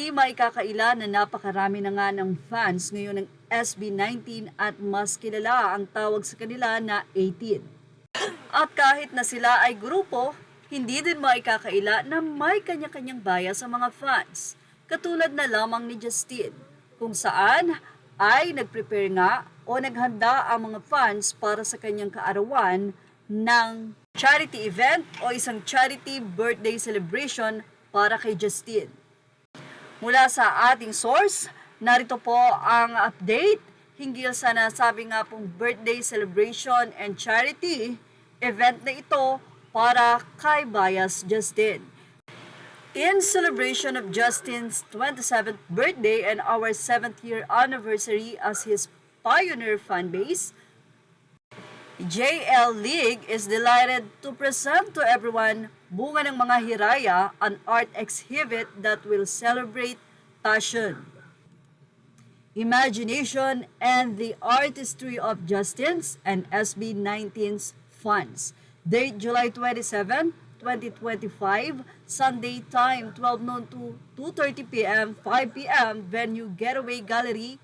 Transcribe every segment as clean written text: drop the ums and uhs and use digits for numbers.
Hindi maikakaila na napakarami na nga ng fans ngayon ng SB19 at mas kilala ang tawag sa kanila na 18. At kahit na sila ay grupo, hindi din maikakaila na may kanya-kanyang bias sa mga fans. Katulad na lamang ni Justin, kung saan ay nagprepare nga o naghanda ang mga fans para sa kanyang kaarawan ng charity event o isang charity birthday celebration para kay Justin. Mula sa ating source, narito po ang update hinggil sa nasabi nga pong birthday celebration and charity event na ito para kay Bias Justin. In celebration of Justin's 27th birthday and our 7th year anniversary as his pioneer fanbase, JL League is delighted to present to everyone Bunga ng Mga Hiraya, an art exhibit that will celebrate passion, imagination, and the artistry of Justin's and SB19's fans. Date July 27, 2025, Sunday time 12 noon to 2:30 p.m., 5 p.m., venue Getaway Gallery,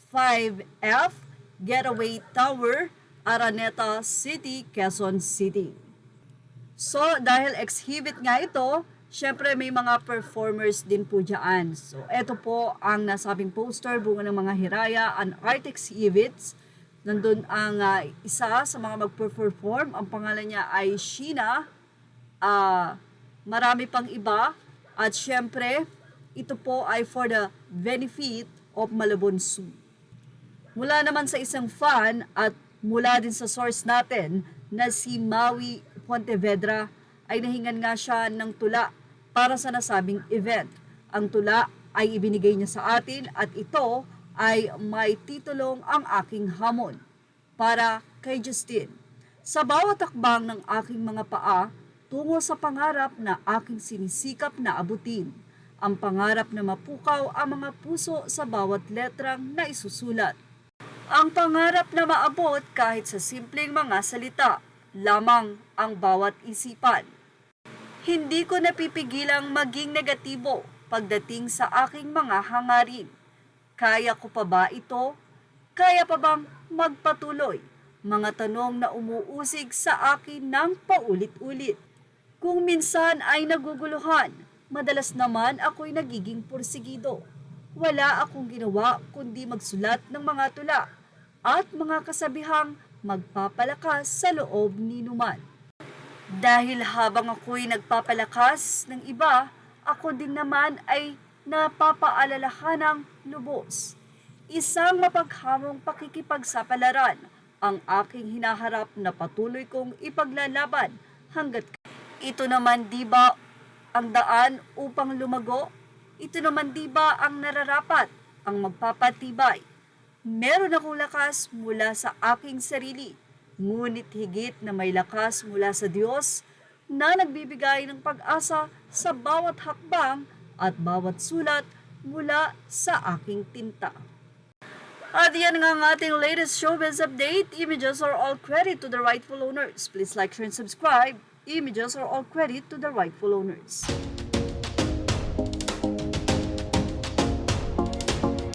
5F, Getaway Tower, Araneta City, Quezon City. So, dahil exhibit nga ito, syempre may mga performers din po dyan. So, ito po ang nasabing poster, Bunga ng Mga Hiraya, an art exhibits. Nandun ang isa sa mga magperform, ang pangalan niya ay Sheena. Marami pang iba. At syempre, ito po ay for the benefit of Malabon Zoo. Mula naman sa isang fan at mula din sa source natin na si Maui Pontevedra ay nahingan nga siya ng tula para sa nasabing event. Ang tula ay ibinigay niya sa atin at ito ay may titulong Ang Aking Hamon para kay Justin. Sa bawat hakbang ng aking mga paa tungo sa pangarap na aking sinisikap na abutin, ang pangarap na mapukaw ang mga puso sa bawat letrang na isusulat. Ang pangarap na maabot kahit sa simpleng mga salita lamang ang bawat isipan. Hindi ko napipigilang maging negatibo pagdating sa aking mga hangarin. Kaya ko pa ba ito? Kaya pa bang magpatuloy? Mga tanong na umuusig sa akin ng paulit-ulit. Kung minsan ay naguguluhan, madalas naman ako'y nagiging porsigido. Wala akong ginawa kundi magsulat ng mga tula at mga kasabihang magpapalakas sa loob ni Numan. Dahil habang ako'y nagpapalakas ng iba, ako din naman ay napapaalalahanang lubos. Isang mapaghamong pakikipagsapalaran ang aking hinaharap na patuloy kong ipaglalaban hanggat ito naman di ba ang daan upang lumago? Ito naman di ba ang nararapat, ang magpapatibay? Meron akong lakas mula sa aking sarili, ngunit higit na may lakas mula sa Diyos na nagbibigay ng pag-asa sa bawat hakbang at bawat sulat mula sa aking tinta. At yan nga ang ating latest showbiz update. Images are all credit to the rightful owners. Please like, share, and subscribe. Images are all credit to the rightful owners.